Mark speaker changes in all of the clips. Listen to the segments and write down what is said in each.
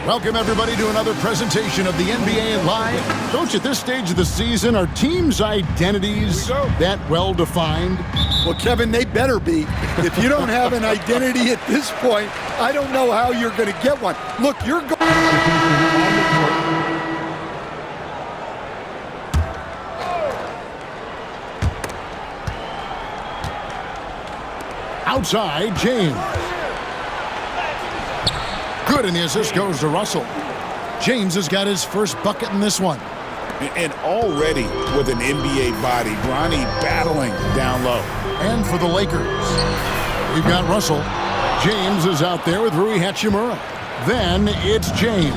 Speaker 1: Welcome, everybody, to another presentation of the NBA Live. Coach, at this stage of the season, are teams' identities that well-defined?
Speaker 2: Well, Kevin, they better be. If you don't have an identity at this point, I don't know how you're going to get one. Look, you're going...
Speaker 1: Outside, James. Good, and the assist goes to Russell. James has got his first bucket in this one.
Speaker 3: And already with an NBA body, Bronny battling down low.
Speaker 1: And for the Lakers, we've got Russell. James is out there with Rui Hachimura. Then it's James.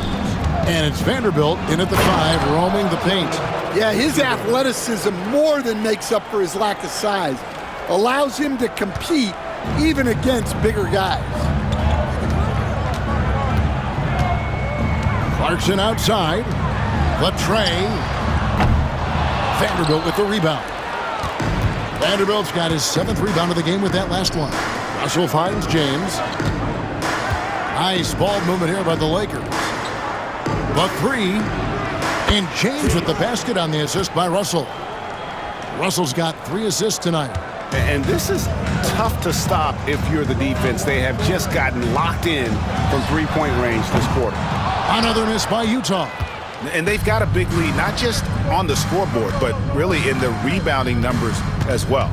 Speaker 1: And it's Vanderbilt in at the 5, roaming the paint.
Speaker 2: Yeah, his athleticism more than makes up for his lack of size. Allows him to compete even against bigger guys.
Speaker 1: Clarkson outside. Latre. Vanderbilt with the rebound. Vanderbilt's got his 7th rebound of the game with that last one. Russell finds James. Nice ball movement here by the Lakers. The 3. And James with the basket on the assist by Russell. Russell's got 3 assists tonight.
Speaker 3: And this is tough to stop if you're the defense. They have just gotten locked in from three-point range this quarter.
Speaker 1: Another miss by Utah.
Speaker 3: And they've got a big lead, not just on the scoreboard, but really in the rebounding numbers as well.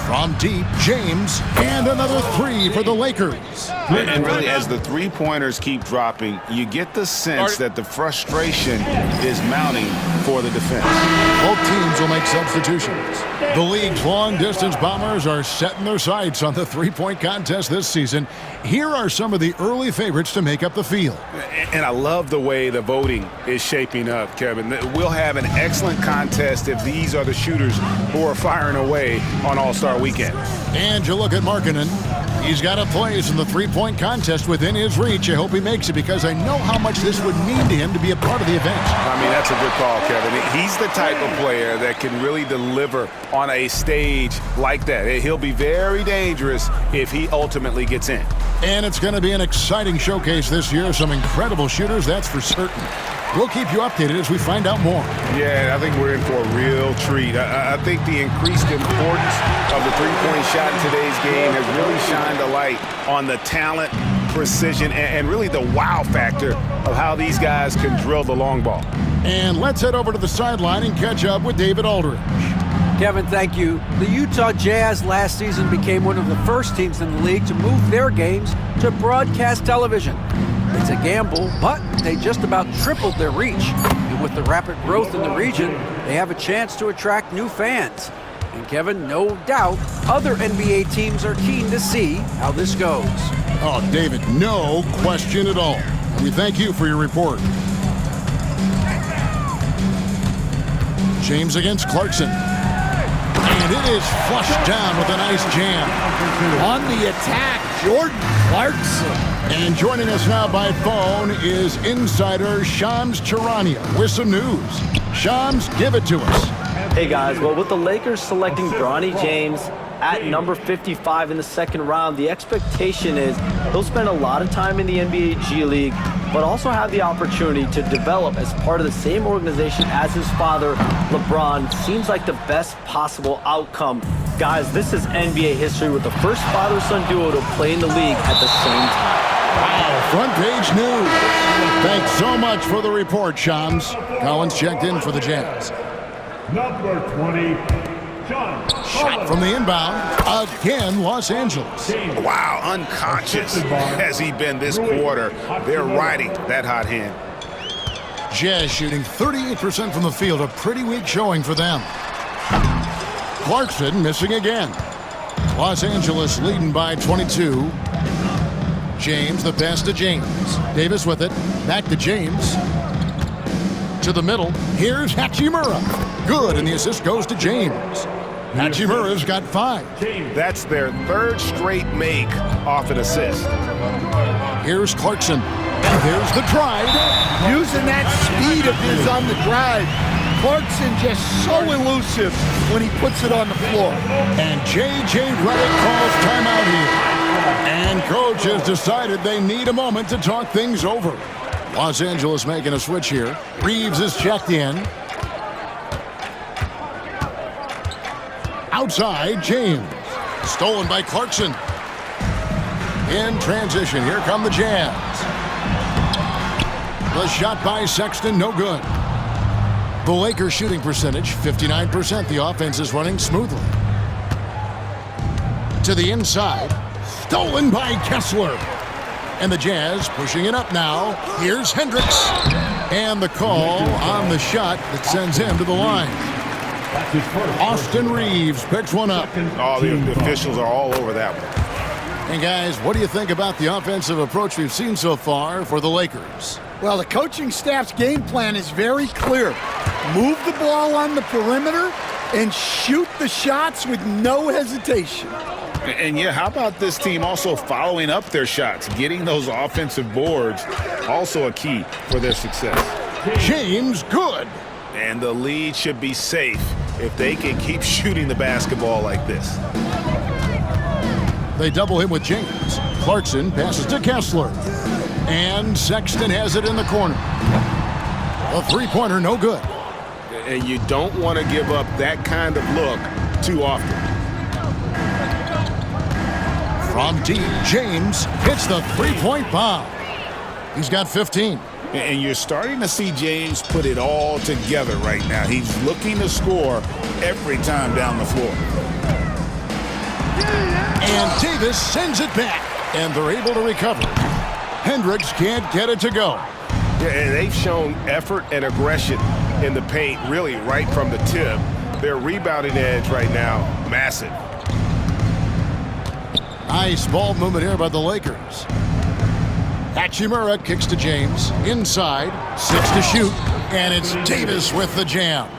Speaker 1: From deep, James, and another 3 for the Lakers.
Speaker 3: And really, as the three-pointers keep dropping, you get the sense that the frustration is mounting for the defense.
Speaker 1: Both teams will make substitutions. The league's long-distance bombers are setting their sights on the three-point contest this season. Here are some of the early favorites to make up the field.
Speaker 3: And I love the way the voting is shaping up, Kevin. We'll have an excellent contest if these are the shooters who are firing away on All-Star Weekend.
Speaker 1: And you look at Markkanen. He's got a place in the three-point contest within his reach. I hope he makes it because I know how much this would mean to him to be a part of the event.
Speaker 3: I mean, that's a good call, Kevin. He's the type of player that can really deliver on a stage like that. He'll be very dangerous if he ultimately gets in.
Speaker 1: And it's going to be an exciting showcase this year. Some incredible shooters, that's for certain. We'll keep you updated as we find out more.
Speaker 3: Yeah, I think we're in for a real treat. I think the increased importance of the three-point shot in today's game has really shined a light on the talent, precision, and really the wow factor of how these guys can drill the long ball.
Speaker 1: And let's head over to the sideline and catch up with David Aldridge.
Speaker 4: Kevin, thank you. The Utah Jazz last season became one of the first teams in the league to move their games to broadcast television. It's a gamble, but they just about tripled their reach. And with the rapid growth in the region, they have a chance to attract new fans. And Kevin, no doubt, other NBA teams are keen to see how this goes.
Speaker 1: Oh, David, no question at all. We thank you for your report. James against Clarkson. And it is flushed down with a nice jam.
Speaker 2: On the attack, Jordan Clarkson.
Speaker 1: And joining us now by phone is insider Shams Charania with some news. Shams, give it to us.
Speaker 5: Hey guys, well, with the Lakers selecting Bronny James at number 55 in the second round, the expectation is he'll spend a lot of time in the NBA G League, but also have the opportunity to develop as part of the same organization as his father, LeBron. Seems like the best possible outcome. Guys, this is NBA history with the first father-son duo to play in the league at the same time.
Speaker 1: Wow, front page news. Thanks so much for the report, Shams. Collins checked in for the Jazz.
Speaker 6: Number 20, John.
Speaker 1: Shot from the inbound. Again, Los Angeles.
Speaker 3: Wow, unconscious has he been this quarter. They're riding that hot hand.
Speaker 1: Jazz shooting 38% from the field. A pretty weak showing for them. Clarkson missing again. Los Angeles leading by 22. James, the pass to James. Davis with it. Back to James. To the middle. Here's Hachimura. Good, and the assist goes to James. Hachimura's got 5.
Speaker 3: That's their 3rd straight make off an assist.
Speaker 1: Here's Clarkson. And there's the drive.
Speaker 2: Using that speed of his on the drive. Clarkson just so elusive when he puts it on the floor.
Speaker 1: And J.J. Redick calls timeout here. And coach has decided they need a moment to talk things over. Los Angeles making a switch here. Reeves is checked in. Outside, James. Stolen by Clarkson. In transition, here come the Jazz. The shot by Sexton, no good. The Lakers shooting percentage, 59%. The offense is running smoothly. To the inside, stolen by Kessler. And the Jazz pushing it up now. Here's Hendricks. And the call on the shot that sends him to the line. Austin Reeves picks one up.
Speaker 3: Oh, the officials are all over that one.
Speaker 1: And guys, what do you think about the offensive approach we've seen so far for the Lakers?
Speaker 2: Well, the coaching staff's game plan is very clear. Move the ball on the perimeter and shoot the shots with no hesitation.
Speaker 3: And yeah, how about this team also following up their shots? Getting those offensive boards, also a key for their success.
Speaker 1: James, good.
Speaker 3: And the lead should be safe if they can keep shooting the basketball like this.
Speaker 1: They double him with James. Clarkson passes to Kessler. And Sexton has it in the corner. A three-pointer, no good.
Speaker 3: And you don't want to give up that kind of look too often.
Speaker 1: From deep, James hits the three-point bomb. He's got 15.
Speaker 3: And you're starting to see James put it all together right now. He's looking to score every time down the floor.
Speaker 1: And Davis sends it back. And they're able to recover. Hendricks can't get it to go.
Speaker 3: Yeah, and they've shown effort and aggression in the paint, really right from the tip. Their rebounding edge right now, massive.
Speaker 1: Nice ball movement here by the Lakers. Hachimura kicks to James. Inside, 6 to shoot. And it's Davis with the jam.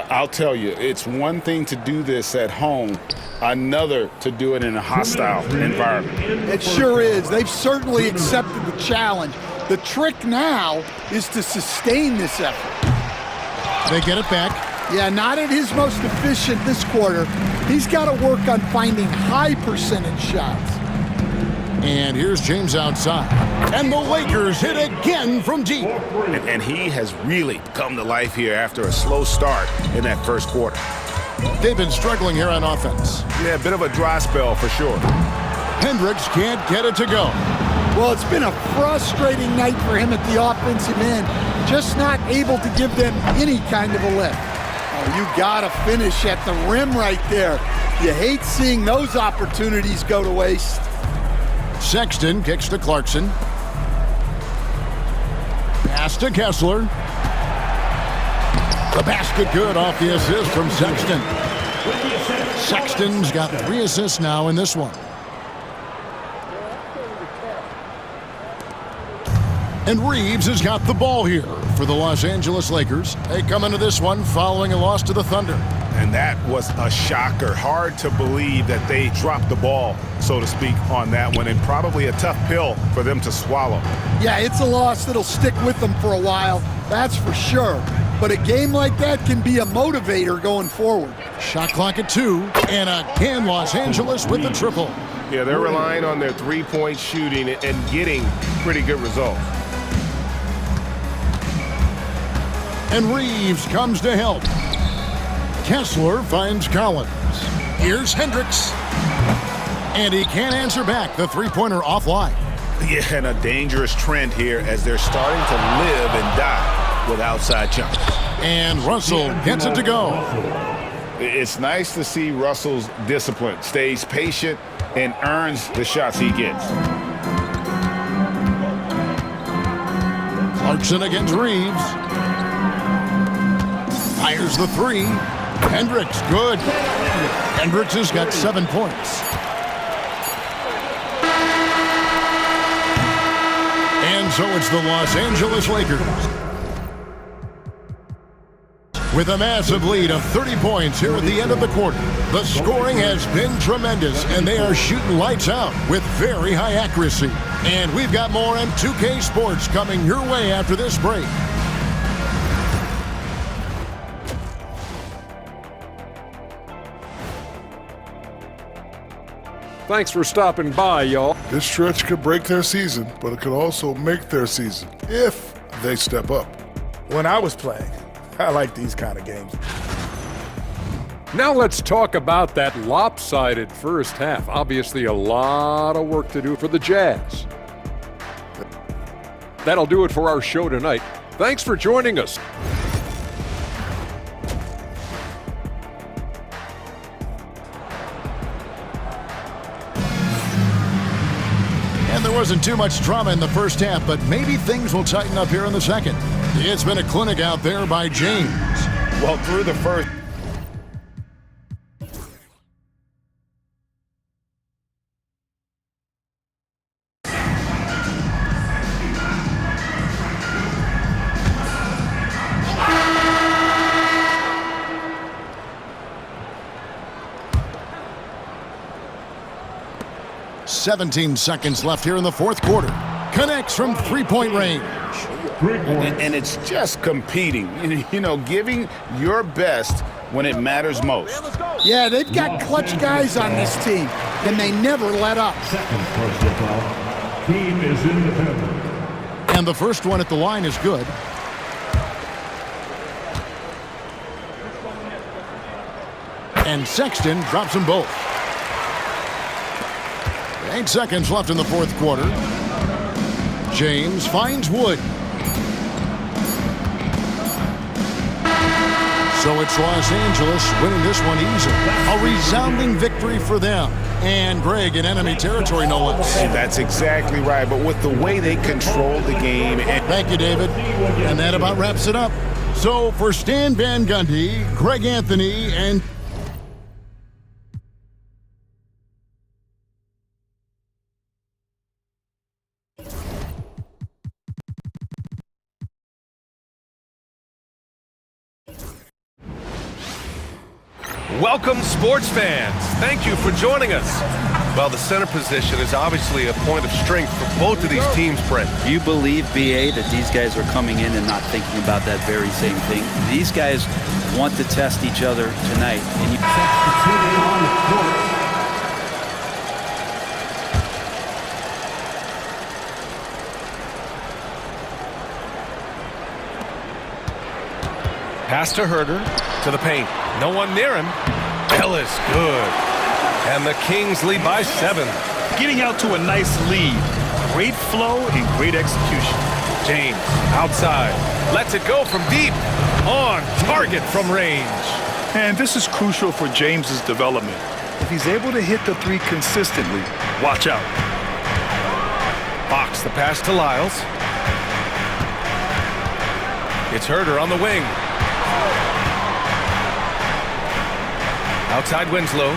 Speaker 3: I'll tell you, it's one thing to do this at home, another to do it in a hostile environment.
Speaker 2: It sure is. They've certainly accepted the challenge. The trick now is to sustain this effort.
Speaker 1: They get it back.
Speaker 2: Yeah, not at his most efficient this quarter. He's got to work on finding high percentage shots.
Speaker 1: And here's James outside. And the Lakers hit again from deep.
Speaker 3: And he has really come to life here after a slow start in that first quarter.
Speaker 1: They've been struggling here on offense.
Speaker 3: Yeah, a bit of a dry spell for sure.
Speaker 1: Hendricks can't get it to go.
Speaker 2: Well, it's been a frustrating night for him at the offensive end. Just not able to give them any kind of a lift. Oh, you got to finish at the rim right there. You hate seeing those opportunities go to waste.
Speaker 1: Sexton kicks to Clarkson. Pass to Kessler. The basket good off the assist from Sexton. Sexton's got 3 assists now in this one. And Reeves has got the ball here for the Los Angeles Lakers. They come into this one following a loss to the Thunder.
Speaker 3: And that was a shocker. Hard to believe that they dropped the ball, so to speak, on that one, and probably a tough pill for them to swallow.
Speaker 2: Yeah, it's a loss that'll stick with them for a while, that's for sure. But a game like that can be a motivator going forward.
Speaker 1: Shot clock at 2, and again Los Angeles with the triple.
Speaker 3: Yeah, they're relying on their three-point shooting and getting pretty good results.
Speaker 1: And Reeves comes to help. Kessler finds Collins. Here's Hendricks. And he can't answer back. The three-pointer offline.
Speaker 3: Yeah, and a dangerous trend here as they're starting to live and die with outside jumpers.
Speaker 1: And Russell gets it to go.
Speaker 3: It's nice to see Russell's discipline, stays patient, and earns the shots he gets.
Speaker 1: Clarkson against Reeves. Fires the 3. Hendricks, good. Hendricks has got 7 points. And so it's the Los Angeles Lakers with a massive lead of 30 points here at the end of the quarter. The scoring has been tremendous, and they are shooting lights out with very high accuracy. And we've got more M2K Sports coming your way after this break.
Speaker 7: Thanks for stopping by, y'all.
Speaker 8: This stretch could break their season, but it could also make their season if they step up.
Speaker 9: When I was playing, I like these kind of games.
Speaker 7: Now let's talk about that lopsided first half. Obviously a lot of work to do for the Jazz. That'll do it for our show tonight. Thanks for joining us.
Speaker 1: And there wasn't too much drama in the first half, but maybe things will tighten up here in the second. It's been a clinic out there by James.
Speaker 3: Well, through the first.
Speaker 1: "17 seconds left here in the fourth quarter. Connects from three-point range.
Speaker 3: And it's just competing, giving your best when it matters most.
Speaker 2: Yeah, they've got clutch guys on this team, and they never let up.
Speaker 6: Second personal foul. Team is in the penalty.
Speaker 1: And the first one at the line is good. And Sexton drops them both. 8 seconds left in the fourth quarter. James finds Wood. So it's Los Angeles winning this one easily. A resounding victory for them. And Greg in enemy territory, no less.
Speaker 3: That's exactly right. But with the way they controlled the game.
Speaker 1: Thank you, David. And that about wraps it up. So for Stan Van Gundy, Greg Anthony, and
Speaker 10: Welcome, sports fans. Thank you for joining us. Well, the center position is obviously a point of strength for both of these teams, Brent.
Speaker 11: You believe, BA, that these guys are coming in and not thinking about that very same thing? These guys want to test each other tonight. And
Speaker 6: Substituting on the court.
Speaker 10: Pass to Herder, to the paint. No one near him. Ellis, good. And the Kings lead by 7.
Speaker 9: Getting out to a nice lead. Great flow and great execution.
Speaker 10: James, outside. Lets it go from deep. On target from range.
Speaker 9: And this is crucial for James's development. If he's able to hit the three consistently, watch out.
Speaker 10: Fox, the pass to Lyles. It's Herder on the wing. Outside Winslow.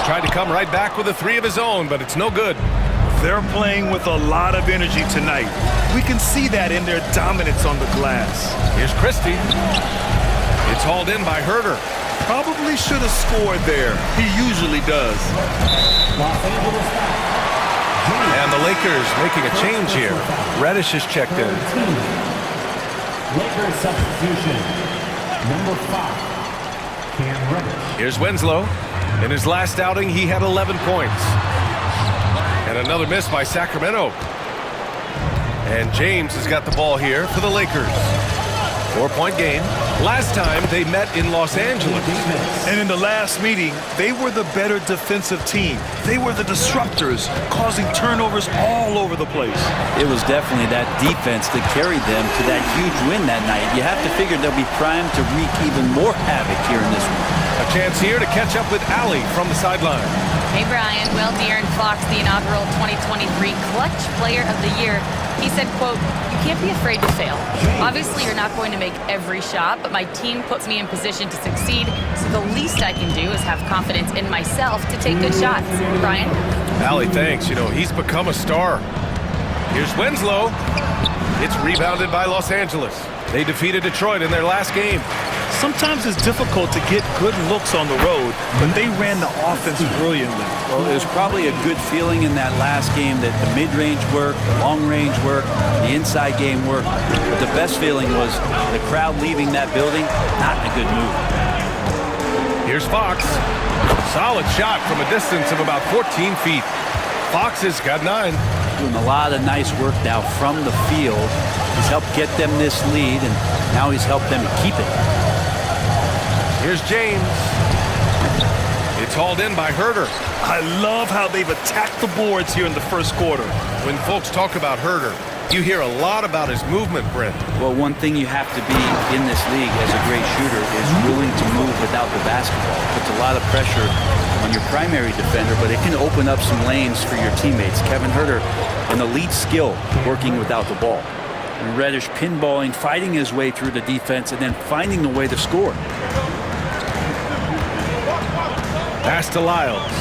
Speaker 10: Tried to come right back with a 3 of his own, but it's no good.
Speaker 9: They're playing with a lot of energy tonight. We can see that in their dominance on the glass.
Speaker 10: Here's Christie. It's hauled in by Herder.
Speaker 9: Probably should have scored there. He usually does.
Speaker 10: And the Lakers making a change here. Reddish is checked in.
Speaker 6: Lakers substitution. Number 5.
Speaker 10: Here's Winslow. In his last outing, he had 11 points. And another miss by Sacramento. And James has got the ball here for the Lakers. 4-point game. Last time they met in Los Angeles.
Speaker 9: And in the last meeting, they were the better defensive team. They were the disruptors, causing turnovers all over the place.
Speaker 11: it was definitely that defense that carried them to that huge win that night. You have to figure they'll be primed to wreak even more havoc here in this one.
Speaker 10: A chance here to catch up with Allie from the sideline.
Speaker 12: Hey, Brian. Well, De'Aaron Fox, the inaugural 2023 Clutch Player of the Year, he said, quote, "You can't be afraid to fail. Obviously, you're not going to make every shot, but my team puts me in position to succeed, so the least I can do is have confidence in myself to take good shots." Brian?
Speaker 10: Allie, thanks. You know, he's become a star. Here's Winslow. It's rebounded by Los Angeles. They defeated Detroit in their last game.
Speaker 9: Sometimes it's difficult to get good looks on the road, but they ran the offense brilliantly.
Speaker 11: Well, there's probably a good feeling in that last game that the mid-range worked, the long-range worked, the inside game worked. But the best feeling was the crowd leaving that building, not a good move.
Speaker 10: Here's Fox. Solid shot from a distance of about 14 feet. Fox has got 9.
Speaker 11: Doing a lot of nice work now from the field. He's helped get them this lead, and now he's helped them keep it.
Speaker 10: Here's James. It's hauled in by Herder.
Speaker 9: I love how they've attacked the boards here in the first quarter.
Speaker 10: When folks talk about Herder, you hear a lot about his movement, Brent.
Speaker 11: Well, one thing you have to be in this league as a great shooter is willing to move without the basketball. It puts a lot of pressure on your primary defender, but it can open up some lanes for your teammates. Kevin Herder, an elite skill working without the ball. And Reddish pinballing, fighting his way through the defense, and then finding the way to score.
Speaker 10: Pass to Lyles.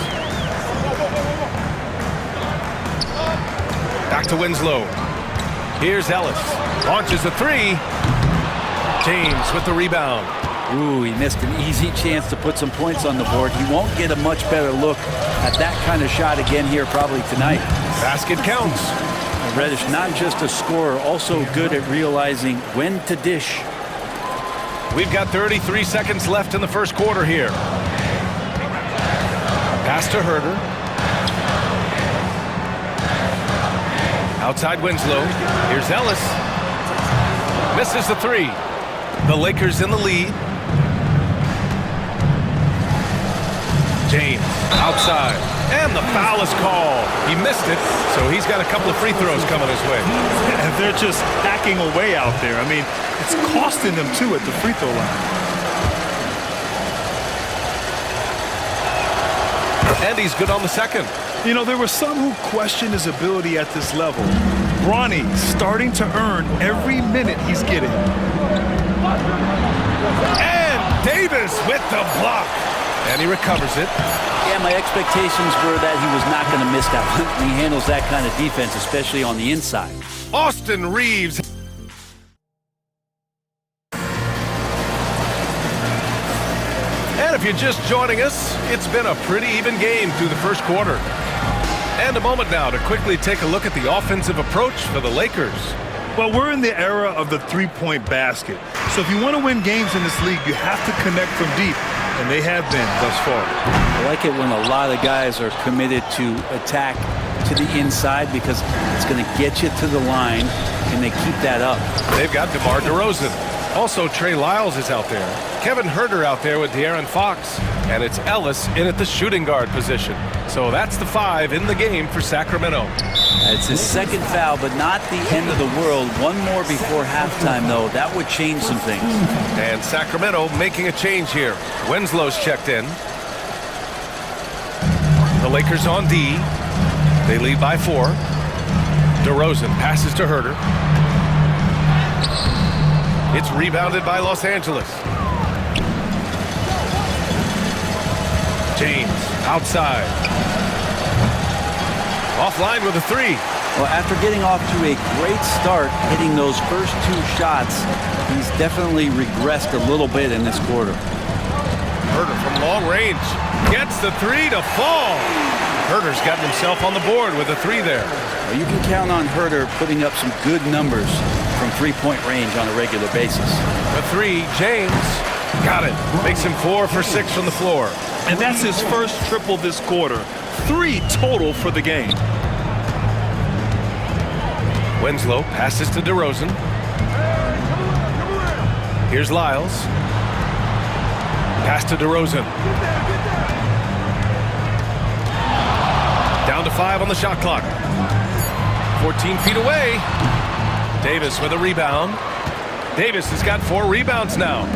Speaker 10: Back to Winslow. Here's Ellis. Launches a 3. James with the rebound.
Speaker 11: Ooh, he missed an easy chance to put some points on the board. He won't get a much better look at that kind of shot again here probably tonight.
Speaker 10: Basket counts.
Speaker 11: And Reddish, not just a scorer, also good at realizing when to dish.
Speaker 10: We've got 33 seconds left in the first quarter here. Pass to Herder. Outside Winslow. Here's Ellis. Misses the 3. The Lakers in the lead. James outside. And the foul is called. He missed it, so he's got a couple of free throws coming his way.
Speaker 9: And they're just hacking away out there. I mean, it's costing them, too, at the free throw line.
Speaker 10: And he's good on the second.
Speaker 9: You know, there were some who questioned his ability at this level. Bronny starting to earn every minute he's getting.
Speaker 10: And Davis with the block. And he recovers it.
Speaker 11: Yeah, my expectations were that he was not going to miss that one. He handles that kind of defense, especially on the inside.
Speaker 10: Austin Reeves. And if you're just joining us, it's been a pretty even game through the first quarter. And a moment now to quickly take a look at the offensive approach for the Lakers.
Speaker 9: Well, we're in the era of the three-point basket. So if you want to win games in this league, you have to connect from deep, and they have been thus far.
Speaker 11: I like it when a lot of guys are committed to attack to the inside because it's going to get you to the line, and they keep that up.
Speaker 10: They've got DeMar DeRozan. Also, Trey Lyles is out there. Kevin Herder out there with De'Aaron Fox. And it's Ellis in at the shooting guard position. So that's the 5 in the game for Sacramento.
Speaker 11: It's his second foul, but not the end of the world. One more before halftime, though. That would change some things.
Speaker 10: And Sacramento making a change here. Winslow's checked in. The Lakers on D. They lead by 4. DeRozan passes to Herder. It's rebounded by Los Angeles. James outside. Offline with a 3.
Speaker 11: Well, after getting off to a great start, hitting those first 2 shots, he's definitely regressed a little bit in this quarter.
Speaker 10: Herder from long range gets the 3 to fall. Herder's gotten himself on the board with a 3 there.
Speaker 11: Well, you can count on Herder putting up some good numbers from three-point range on a regular basis.
Speaker 10: The 3, James got it. Makes him 4 for 6 from the floor.
Speaker 9: And that's his first triple this quarter. 3 total for the game.
Speaker 10: Winslow passes to DeRozan. Here's Lyles. Pass to DeRozan. Down to 5 on the shot clock. 14 feet away. Davis with a rebound. Davis has got 4 rebounds now.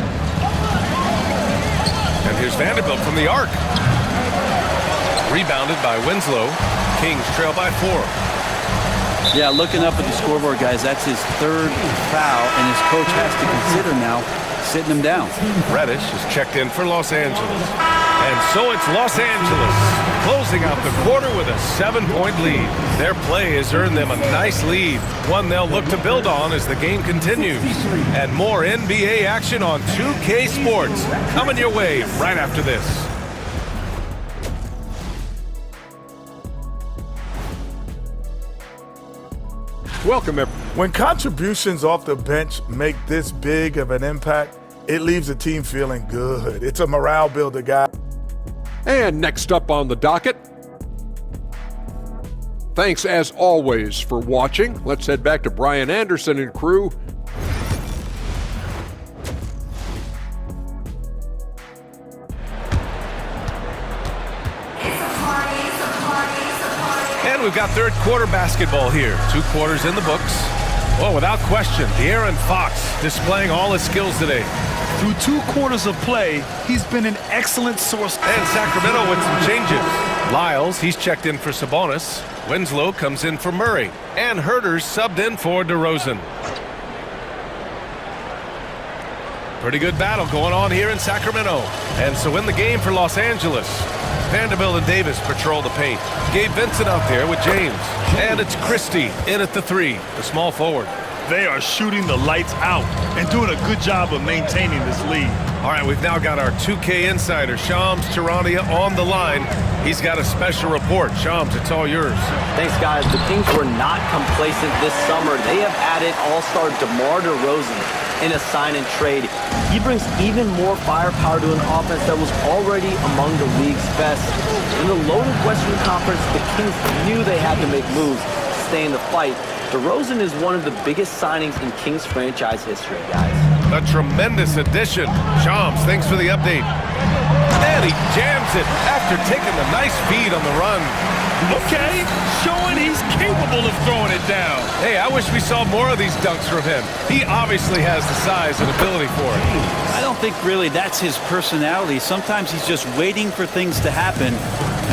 Speaker 10: And here's Vanderbilt from the arc. Rebounded by Winslow. Kings trail by 4.
Speaker 11: Yeah, looking up at the scoreboard, guys, that's his 3rd foul, and his coach has to consider now sitting him down.
Speaker 10: Reddish is checked in for Los Angeles. And so it's Los Angeles closing out the quarter with a 7-point lead. Their play has earned them a nice lead, one they'll look to build on as the game continues. And more NBA action on 2K Sports coming your way right after this.
Speaker 7: Welcome, everyone.
Speaker 8: When contributions off the bench make this big of an impact, it leaves the team feeling good. It's a morale builder, guy.
Speaker 7: And next up on the docket, thanks as always for watching. Let's head back to Brian Anderson and crew.
Speaker 10: And we've got third quarter basketball here. 2 quarters in the books. Well, without question, De'Aaron Fox displaying all his skills today.
Speaker 9: Through 2 quarters of play, he's been an excellent source.
Speaker 10: And Sacramento with some changes. Lyles, he's checked in for Sabonis. Winslow comes in for Murray. And Herter's subbed in for DeRozan. Pretty good battle going on here in Sacramento. And so in the game for Los Angeles, Vanderbilt and Davis patrol the paint. Gabe Vincent out there with James. And it's Christie in at the 3, the small forward.
Speaker 9: They are shooting the lights out and doing a good job of maintaining this lead.
Speaker 10: All right, we've now got our 2K insider, Shams Charania, on the line. He's got a special report. Shams, it's all yours.
Speaker 5: Thanks, guys. The Kings were not complacent this summer. They have added all-star DeMar DeRozan in a sign and trade. He brings even more firepower to an offense that was already among the league's best. In the loaded Western Conference, the Kings knew they had to make moves to stay in the fight. DeRozan is one of the biggest signings in Kings franchise history, guys.
Speaker 10: A tremendous addition. Shams, thanks for the update. And he jams it after taking a nice feed on the run.
Speaker 9: Okay, showing he's capable of throwing it down.
Speaker 10: Hey, I wish we saw more of these dunks from him. He obviously has the size and ability for it.
Speaker 11: I don't think really that's his personality. Sometimes he's just waiting for things to happen,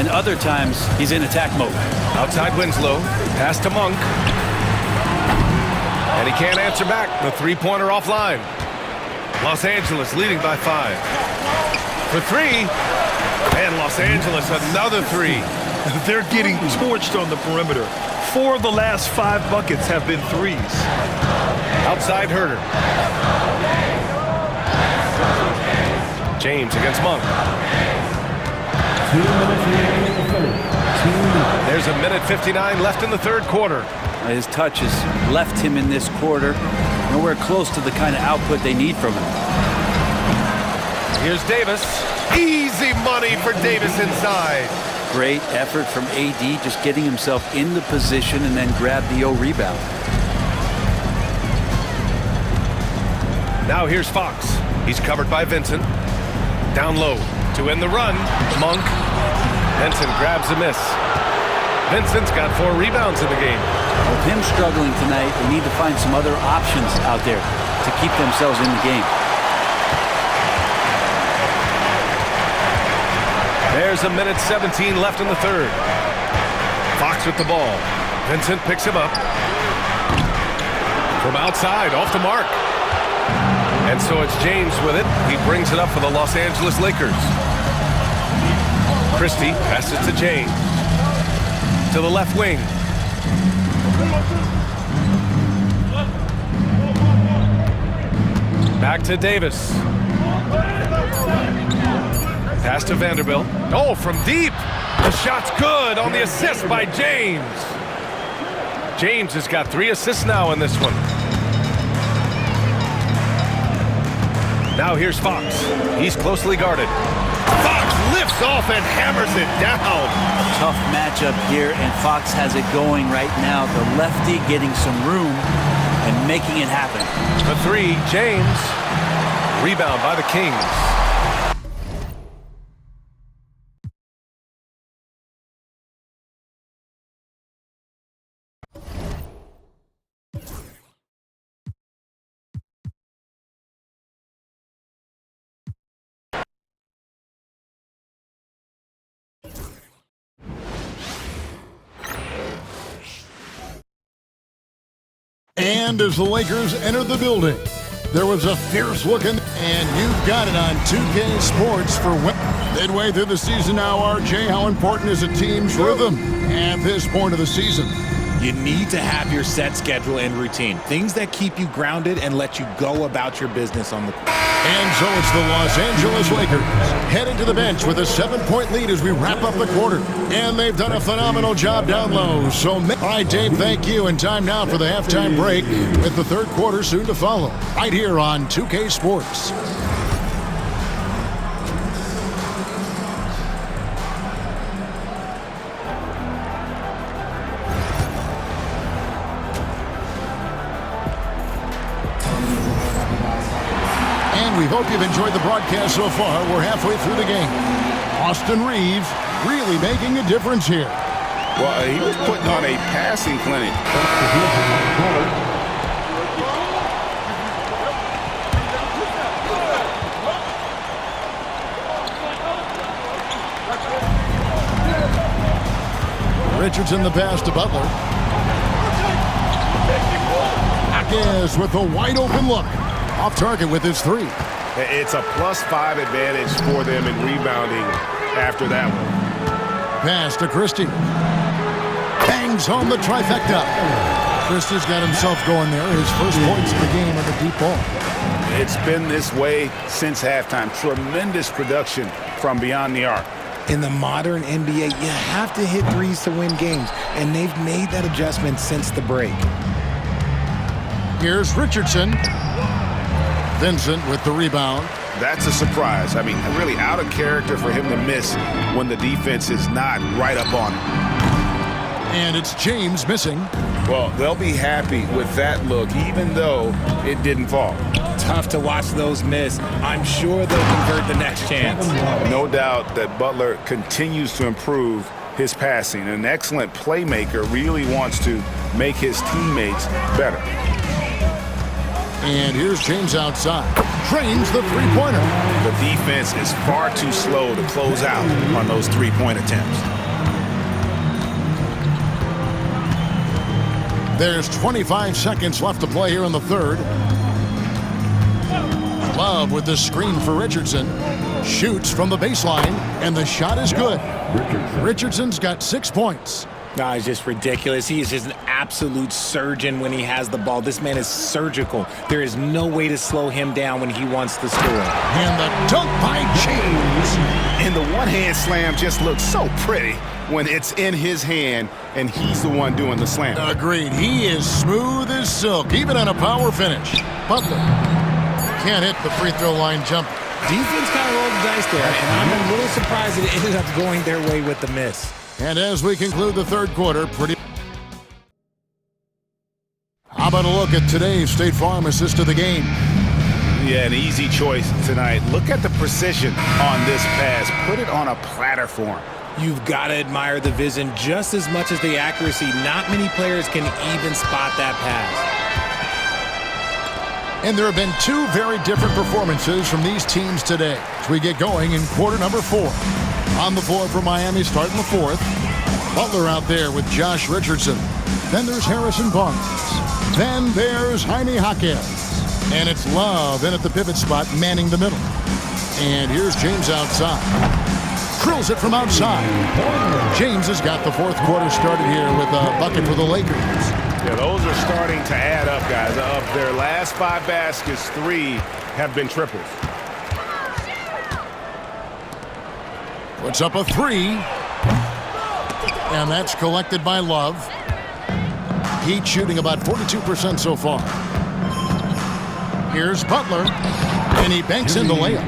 Speaker 11: and other times he's in attack mode.
Speaker 10: Outside Winslow, pass to Monk. And he can't answer back. The 3-pointer offline. Los Angeles leading by 5. For 3. And Los Angeles another 3.
Speaker 9: They're getting torched on the perimeter. 4 of the last 5 buckets have been threes.
Speaker 10: Outside Herter. James against Monk.
Speaker 6: 2 minutes remaining in the third.
Speaker 10: There's a minute 59 left in the third quarter.
Speaker 11: His touch has left him in this quarter. Nowhere close to the kind of output they need from him.
Speaker 10: Here's Davis. Easy money for Davis inside.
Speaker 11: Great effort from AD, just getting himself in the position and then grab the rebound.
Speaker 10: Now here's Fox. He's covered by Vincent. Down low to end the run. Monk. Vincent grabs a miss. Vincent's got 4 rebounds in the game.
Speaker 11: With him struggling tonight, they need to find some other options out there to keep themselves in the game.
Speaker 10: There's a minute 17 left in the third. Fox with the ball. Vincent picks him up. From outside, off the mark. And so it's James with it. He brings it up for the Los Angeles Lakers. Christie passes to James. To the left wing. Back to Davis. Pass to Vanderbilt. Oh, from deep. The shot's good on the assist by James. James has got 3 assists now in this one. Now here's Fox. He's closely guarded. Fox lifts off and hammers it down.
Speaker 11: Tough matchup here, and Fox has it going right now. The lefty getting some room and making it happen.
Speaker 10: The 3, James. Rebound by the Kings.
Speaker 1: And as the Lakers entered the building, there was a fierce looking, and you've got it on 2K Sports for midway through the season now. RJ, how important is a team's rhythm at this point of the season?
Speaker 13: You need to have your set schedule and routine, things that keep you grounded and let you go about your business on the court.
Speaker 1: And so it's the Los Angeles Lakers heading to the bench with a 7-point lead as we wrap up the quarter. And they've done a phenomenal job down low. So, all right, Dave, thank you. And time now for the halftime break with the third quarter soon to follow. Right here on 2K Sports. We hope you've enjoyed the broadcast so far. We're halfway through the game. Austin Reeves really making a difference here.
Speaker 3: Well, he was putting on a passing clinic.
Speaker 1: Richardson the pass to Butler. Akez with a wide open look. Off target with his three.
Speaker 3: It's a +5 advantage for them in rebounding after that one.
Speaker 1: Pass to Christie. Bangs home the trifecta. Christie's got himself going there. His first points of the game on the deep ball.
Speaker 3: It's been this way since halftime. Tremendous production from beyond the arc.
Speaker 13: In the modern NBA, you have to hit threes to win games, and they've made that adjustment since the break.
Speaker 1: Here's Richardson. Vincent with the rebound.
Speaker 3: That's a surprise. I mean, really out of character for him to miss when the defense is not right up on him.
Speaker 1: And it's James missing.
Speaker 3: Well, they'll be happy with that look, even though it didn't fall.
Speaker 13: Tough to watch those miss. I'm sure they'll convert the next chance.
Speaker 3: No doubt that Butler continues to improve his passing. An excellent playmaker, really wants to make his teammates better.
Speaker 1: And here's James outside. Drains the three-pointer.
Speaker 3: The defense is far too slow to close out on those three-point attempts.
Speaker 1: There's 25 seconds left to play here in the third. Love with the screen for Richardson. Shoots from the baseline, and the shot is good. Richardson's got 6 points.
Speaker 13: No, it's just ridiculous. He is just an absolute surgeon when he has the ball. This man is surgical. There is no way to slow him down when he wants to score.
Speaker 1: And the dunk by James.
Speaker 3: And the one-hand slam just looks so pretty when it's in his hand and he's the one doing the slam.
Speaker 1: Agreed. He is smooth as silk, even on a power finish. Butler can't hit the free throw line jump.
Speaker 13: Defense kind of rolled the dice there, and I'm a little surprised that it ended up going their way with the miss.
Speaker 1: And as we conclude the third quarter, how about a look at today's State Farm assist of the game?
Speaker 3: Yeah, an easy choice tonight. Look at the precision on this pass. Put it on a platter for him.
Speaker 13: You've got to admire the vision just as much as the accuracy. Not many players can even spot that pass.
Speaker 1: And there have been two very different performances from these teams today as we get going in quarter number 4. On the floor for Miami starting the fourth. Butler out there with Josh Richardson. Then there's Harrison Barnes. Then there's Jaime Jaquez. And it's Love in at the pivot spot, manning the middle. And here's James outside. Drills it from outside. James has got the fourth quarter started here with a bucket for the Lakers.
Speaker 3: Yeah, those are starting to add up, guys. Of their last 5 baskets, 3 have been triples.
Speaker 1: Puts up a 3. And that's collected by Love. Heat shooting about 42% so far. Here's Butler. And he banks in the layup.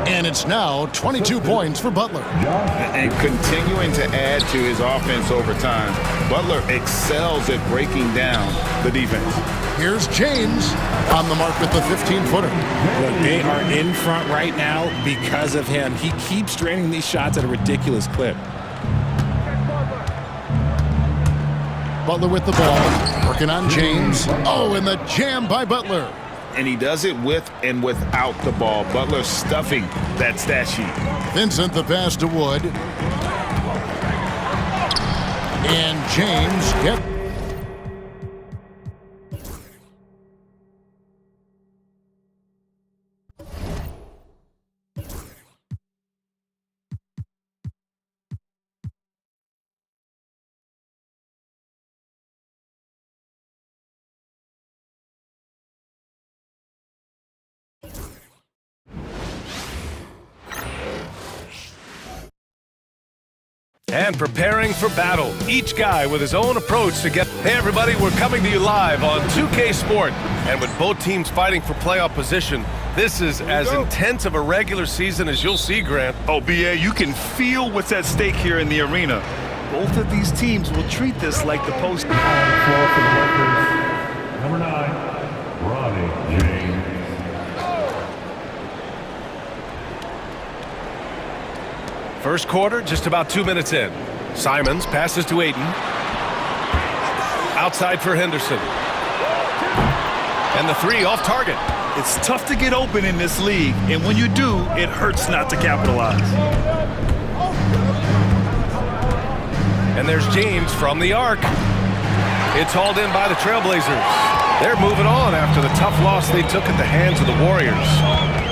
Speaker 1: And it's now 22 points for Butler.
Speaker 3: And continuing to add to his offense over time, Butler excels at breaking down the defense.
Speaker 1: Here's James on the mark with the 15-footer.
Speaker 13: Look, they are in front right now because of him. He keeps draining these shots at a ridiculous clip.
Speaker 1: Butler with the ball, working on James. Oh, and the jam by Butler.
Speaker 3: And he does it with and without the ball. Butler stuffing that stat sheet.
Speaker 1: Vincent the pass to Wood. And James gets...
Speaker 10: And preparing for battle. Each guy with his own approach to get... Hey, everybody, we're coming to you live on 2K Sport. And with both teams fighting for playoff position, this is as intense of a regular season as you'll see, Grant.
Speaker 9: Oh, BA, you can feel what's at stake here in the arena. Both of these teams will treat this like the post.
Speaker 6: On the floor for the Lakers, number 9, Bronny James.
Speaker 10: First quarter, just about 2 minutes in. Simons passes to Ayton. Outside for Henderson. And the three off target.
Speaker 9: It's tough to get open in this league, and when you do, it hurts not to capitalize.
Speaker 10: And there's James from the arc. It's hauled in by the Trailblazers. They're moving on after the tough loss they took at the hands of the Warriors.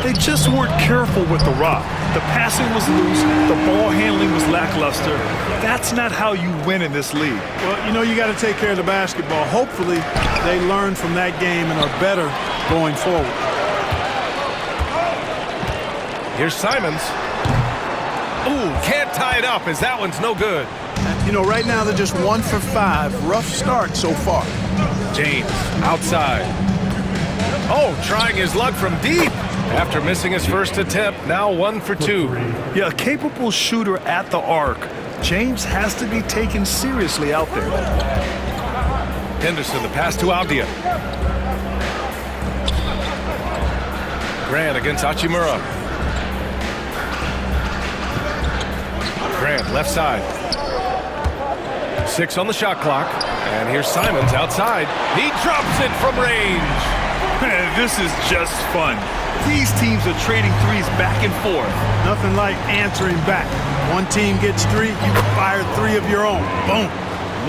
Speaker 9: They just weren't careful with the rock. The passing was loose. The ball handling was lackluster. That's not how you win in this league.
Speaker 14: Well, you know, you got to take care of the basketball. Hopefully, they learn from that game and are better going forward.
Speaker 10: Here's Simons. Ooh, can't tie it up as that one's no good.
Speaker 14: You know, right now they're just 1 for 5. Rough start so far.
Speaker 10: James outside. Oh, trying his luck from deep. After missing his first attempt, now 1 for 2.
Speaker 9: Yeah, a capable shooter at the arc. James has to be taken seriously out there.
Speaker 10: Henderson, the pass to Avdia. Grant against Hachimura. Grant, left side. 6 on the shot clock. And here's Simons outside. He drops it from range.
Speaker 9: Man, this is just fun. These teams are trading threes back and forth.
Speaker 14: Nothing like answering back. One team gets 3, you fire 3 of your own. Boom.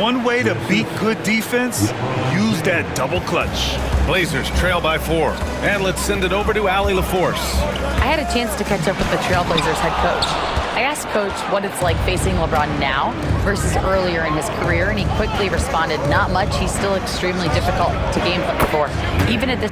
Speaker 9: One way to beat good defense, use that double clutch.
Speaker 10: Blazers trail by 4. And let's send it over to Allie LaForce.
Speaker 12: I had a chance to catch up with the Trailblazers head coach. I asked Coach what it's like facing LeBron now versus earlier in his career, and he quickly responded, not much. He's still extremely difficult to game plan for. Even at this...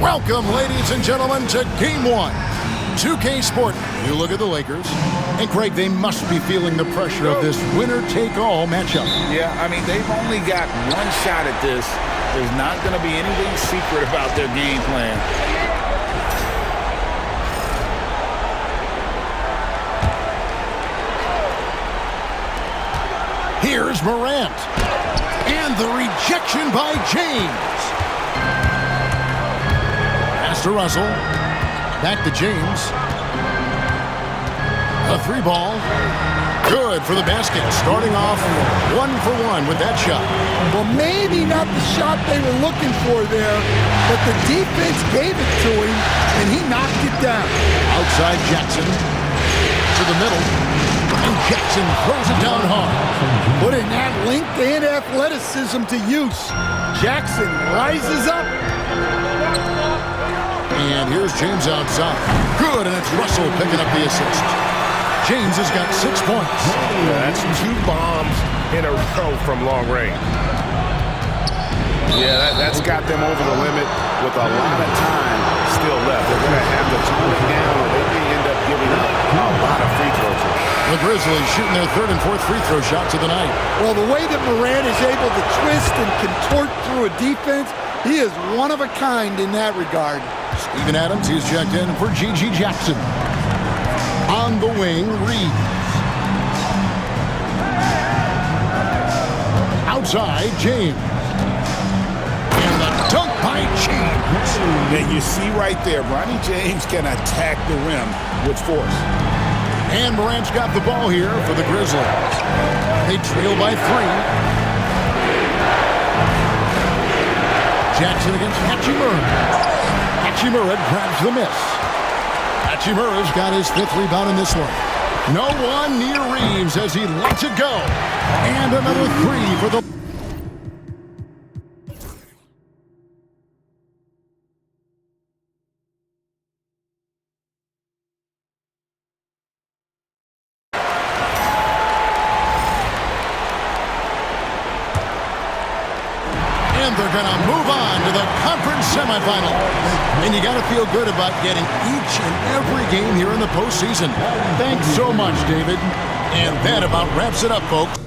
Speaker 1: Welcome, ladies and gentlemen, to Game 1. 2K Sport. You look at the Lakers, and Craig, they must be feeling the pressure of this winner-take-all matchup.
Speaker 3: Yeah, I mean, they've only got one shot at this. There's not going to be anything secret about their game plan.
Speaker 1: Here's Morant. And the rejection by James. Pass to Russell. Back to James. A 3-ball. Good for the basket. Starting off 1 for 1 with that shot.
Speaker 2: Well, maybe not the shot they were looking for there, but the defense gave it to him, and he knocked it down.
Speaker 1: Outside Jackson. To the middle. And Jackson throws it down hard.
Speaker 2: Putting that length and athleticism to use. Jackson rises up.
Speaker 1: And here's James outside. Good, and it's Russell picking up the assist. James has got 6 points.
Speaker 10: That's 2 bombs in a row from long range.
Speaker 3: Yeah, that's got them over the limit with a lot of time still left. They're going to have to tone it down, or they may end up giving up a lot of free throws.
Speaker 1: The Grizzlies shooting their 3rd and 4th free throw shots of the night.
Speaker 2: Well, the way that Morant is able to twist and contort through a defense, he is one of a kind in that regard.
Speaker 1: Steven Adams, he's checked in for G.G. Jackson. On the wing, Reeves. Outside, James. And the dunk by James.
Speaker 3: And you see right there, Bronny James can attack the rim with force.
Speaker 1: And Morant's got the ball here for the Grizzlies. They trail by 3. Jackson against Hachimura. Hachimura grabs the miss. Hachimura's got his 5th rebound in this one. No one near Reeves as he lets it go. And another three for the... And they're going to move on to the conference semifinal. And you got to feel good about getting each and every game here in the postseason. Thanks so much, David. And that about wraps it up, folks.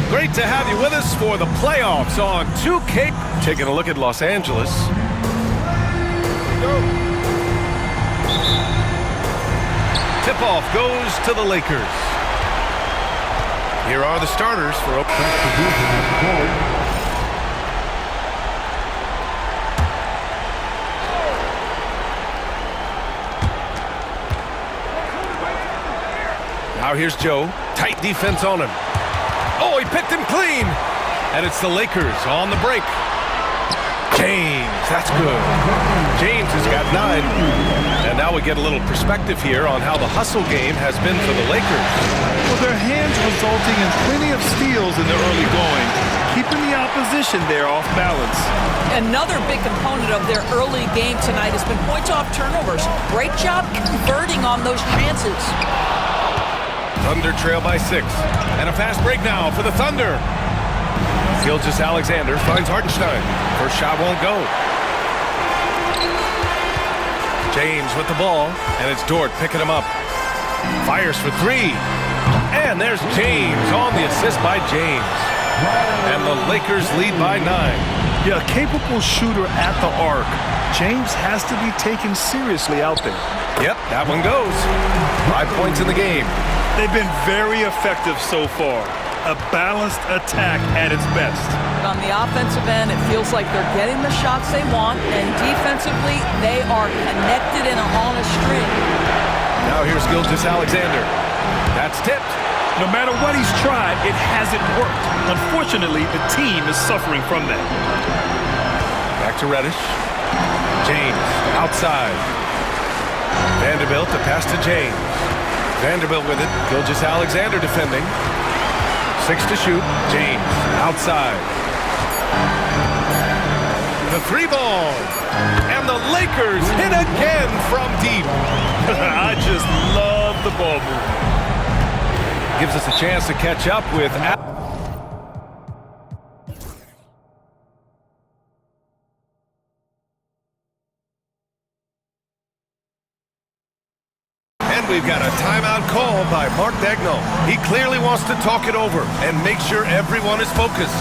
Speaker 10: Great to have you with us for the playoffs on 2K. Taking a look at Los Angeles. Tip-off goes to the Lakers. Here are the starters for opening. Now here's Joe. Tight defense on him. Oh, he picked him clean. And it's the Lakers on the break. James, that's good. James has got 9. And now we get a little perspective here on how the hustle game has been for the Lakers.
Speaker 9: Well, their hands resulting in plenty of steals in the early going, keeping the opposition there off balance.
Speaker 15: Another big component of their early game tonight has been points off turnovers. Great job converting on those chances.
Speaker 10: Thunder trail by 6. And a fast break now for the Thunder. Gilgeous-Alexander finds Hartenstein. First shot won't go. James with the ball, and it's Dort picking him up. Fires for 3. And there's James on the assist by James. And the Lakers lead by 9.
Speaker 9: Yeah, a capable shooter at the arc. James has to be taken seriously out there.
Speaker 10: Yep, that one goes. 5 points in the game.
Speaker 9: They've been very effective so far. A balanced attack at its best.
Speaker 15: On the offensive end, it feels like they're getting the shots they want, and defensively, they are connected and on a string.
Speaker 10: Now here's Gilgeous-Alexander. That's tipped.
Speaker 9: No matter what he's tried, it hasn't worked. Unfortunately, the team is suffering from that.
Speaker 10: Back to Reddish. James outside. Vanderbilt to pass to James. Vanderbilt with it. Gilgeous-Alexander defending. 6 to shoot. James outside. The 3 ball. And the Lakers hit again from deep.
Speaker 9: I just love the ball movement.
Speaker 10: Gives us a chance to catch up with... We've got a timeout call by Mark Dagnall. He clearly wants to talk it over and make sure everyone is focused.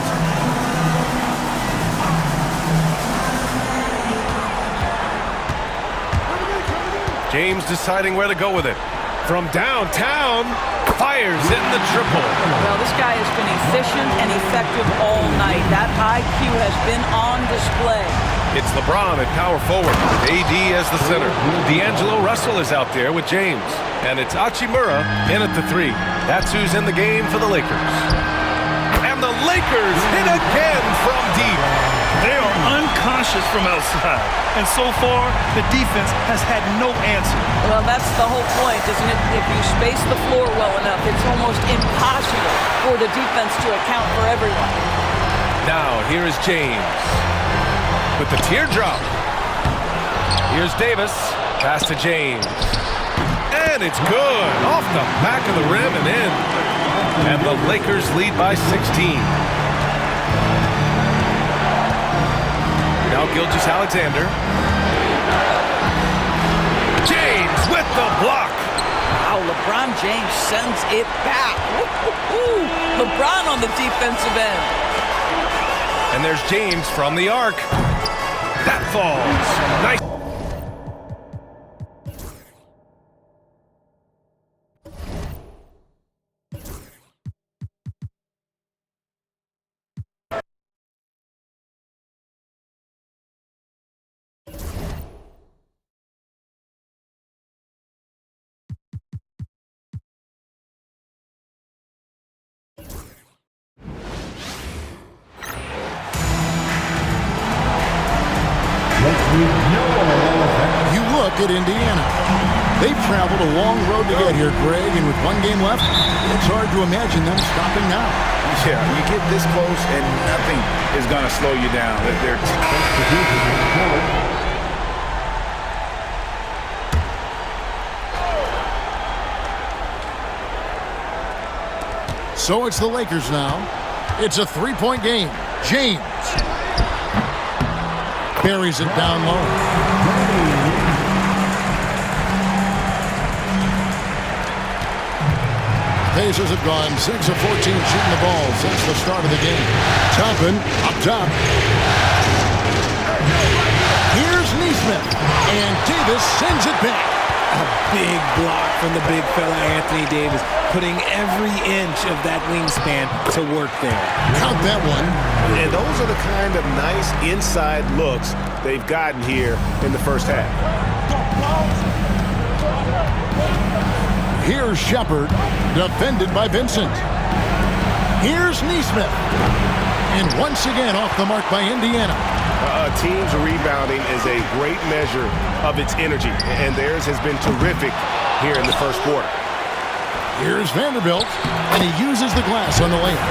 Speaker 10: James deciding where to go with it. From downtown, fires in the triple.
Speaker 15: Well, this guy has been efficient and effective all night. That IQ has been on display.
Speaker 10: It's LeBron at power forward with AD as the center. D'Angelo Russell is out there with James. And it's Hachimura in at the 3. That's who's in the game for the Lakers. And the Lakers hit again from deep.
Speaker 9: They are unconscious finishes from outside. And so far, the defense has had no answer.
Speaker 15: Well, that's the whole point, isn't it? If you space the floor well enough, it's almost impossible for the defense to account for everyone.
Speaker 10: Now, here is James with the teardrop. Here's Davis. Pass to James. And it's good. Off the back of the rim and in. And the Lakers lead by 16. Now Gilgeous-Alexander. James with the block.
Speaker 15: Wow, LeBron James sends it back. Woo-hoo-hoo. LeBron on the defensive end.
Speaker 10: And there's James from the arc. That falls. Nice.
Speaker 1: You look at Indiana. They've traveled a long road to get here, Greg, and with one game left, it's hard to imagine them stopping now.
Speaker 3: Yeah, you get this close and nothing is going to slow you down.
Speaker 1: So it's the Lakers now. It's a three-point game. James buries it down low. Pacers have gone 6 of 14 shooting the ball since the start of the game. Toppin up top. Here's Neesmith, and Davis sends it back.
Speaker 13: A big block from the big fella Anthony Davis, putting every inch of that wingspan to work there.
Speaker 1: Count that one.
Speaker 3: And those are the kind of nice inside looks they've gotten here in the first half.
Speaker 1: Here's Shepard, defended by Vincent. Here's Neesmith. And once again off the mark by Indiana.
Speaker 3: A team's rebounding is a great measure of its energy, and theirs has been terrific here in the first quarter.
Speaker 1: Here's Vanderbilt, and he uses the glass on the layup.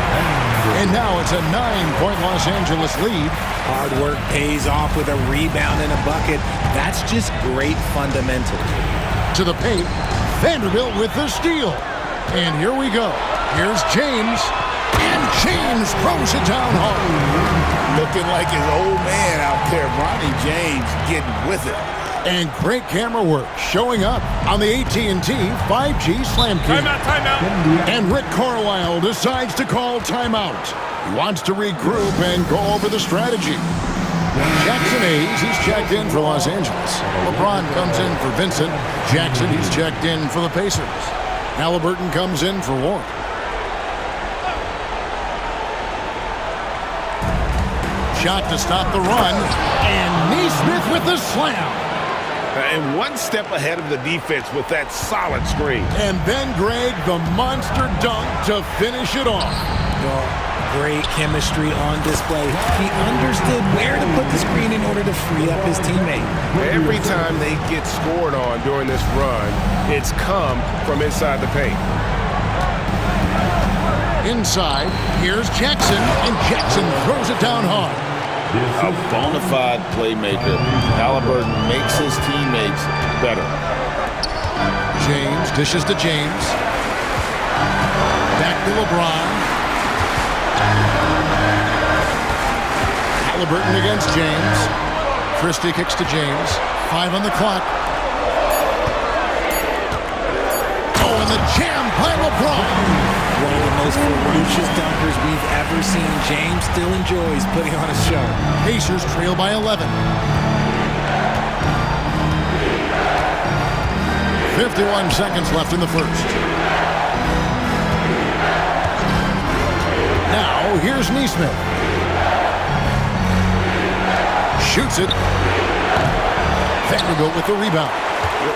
Speaker 1: And now it's a 9-point Los Angeles lead.
Speaker 13: Hard work pays off with a rebound and a bucket. That's just great fundamentals.
Speaker 1: To the paint, Vanderbilt with the steal. And here we go. Here's James. And James throws it down hard.
Speaker 3: Looking like his old man out there, Bronny James getting with it.
Speaker 1: And great camera work showing up on the AT&T 5G Slam King.
Speaker 9: Timeout.
Speaker 1: And Rick Carlisle decides to call timeout. He wants to regroup and go over the strategy. Jackson Hayes, he's checked in for Los Angeles. LeBron comes in for Vincent. Jackson, he's checked in for the Pacers. Halliburton comes in for Warren. Shot to stop the run, and Neesmith with the slam.
Speaker 3: And one step ahead of the defense with that solid screen.
Speaker 1: And then, Greg, the monster dunk to finish it off.
Speaker 13: Great chemistry on display. He understood where to put the screen in order to free up his teammate.
Speaker 3: Every time they get scored on during this run, it's come from inside the paint.
Speaker 1: Inside, here's Jackson, and Jackson throws it down hard.
Speaker 3: A bona fide playmaker. Halliburton makes his teammates better.
Speaker 1: James dishes to James. Back to LeBron. Halliburton against James. Christie kicks to James. 5 on the clock. Oh, and the jam by LeBron.
Speaker 13: One of the most ferocious dunkers we've ever seen. James still enjoys putting on a show.
Speaker 1: Pacers trail by 11. 51 seconds left in the first. Now, here's Neesmith. Shoots it. Vanderbilt with the rebound.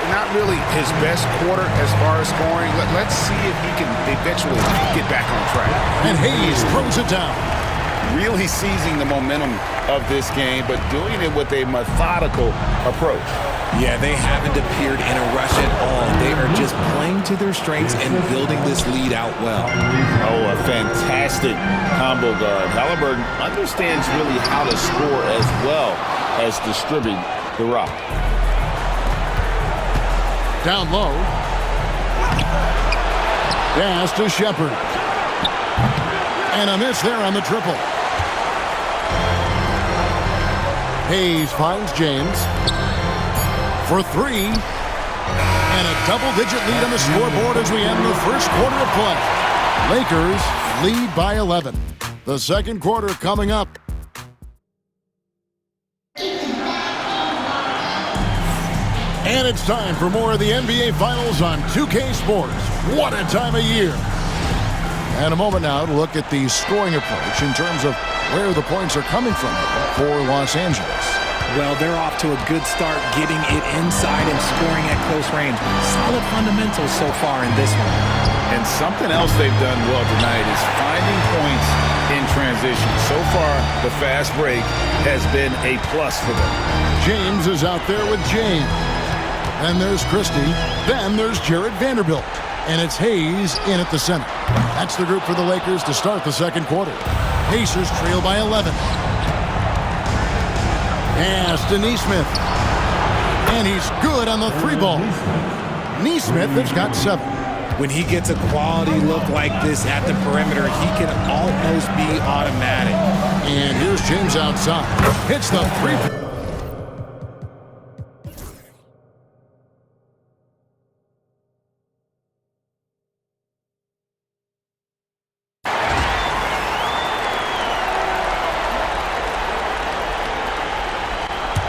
Speaker 3: Not really his best quarter as far as scoring. Let's see if he can eventually get back on track.
Speaker 1: And Hayes throws it down.
Speaker 3: really seizing the momentum of this game, but doing it with a methodical approach.
Speaker 13: Yeah, they haven't appeared in a rush at all. They are just playing to their strengths and building this lead out well.
Speaker 3: Oh, a fantastic combo guard. Halliburton understands really how to score as well as distribute the rock.
Speaker 1: Down low. Pass to Shepard. And a miss there on the triple. Hayes finds James for three. And a double-digit lead on the scoreboard as we end the first quarter of play. Lakers lead by 11. The second quarter coming up. And it's time for more of the NBA Finals on 2K Sports. What a time of year. And a moment now to look at the scoring approach in terms of where the points are coming from for Los Angeles.
Speaker 13: Well, they're off to a good start getting it inside and scoring at close range. Solid fundamentals so far in this one.
Speaker 3: And something else they've done well tonight is finding points in transition. So far, the fast break has been a plus for them.
Speaker 1: James is out there with James. Then there's Christie. Then there's Jared Vanderbilt. And it's Hayes in at the center. That's the group for the Lakers to start the second quarter. Pacers trail by 11. Pass to Nesmith. And he's good on the three ball. Nesmith has got 7.
Speaker 13: When he gets a quality look like this at the perimeter, he can almost be automatic.
Speaker 1: And here's James outside. Hits the three.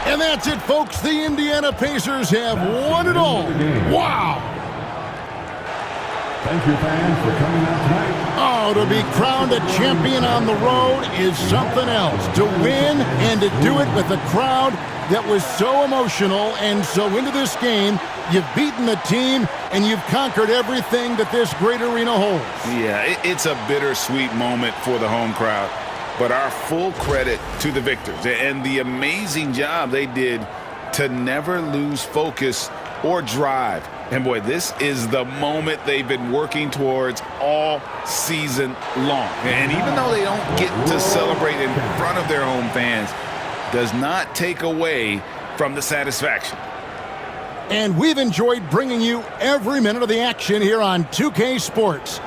Speaker 1: And that's it, folks. The Indiana Pacers have won it all. Wow.
Speaker 6: Thank you, fans, for coming out tonight.
Speaker 1: Oh, to be crowned a champion on the road is something else. To win and to do it with a crowd that was so emotional and so into this game. You've beaten the team, and you've conquered everything that this great arena holds.
Speaker 3: Yeah, it's a bittersweet moment for the home crowd. But our full credit to the victors and the amazing job they did to never lose focus or drive. And boy, this is the moment they've been working towards all season long. And even though they don't get to celebrate in front of their home fans, does not take away from the satisfaction.
Speaker 1: And we've enjoyed bringing you every minute of the action here on 2K Sports.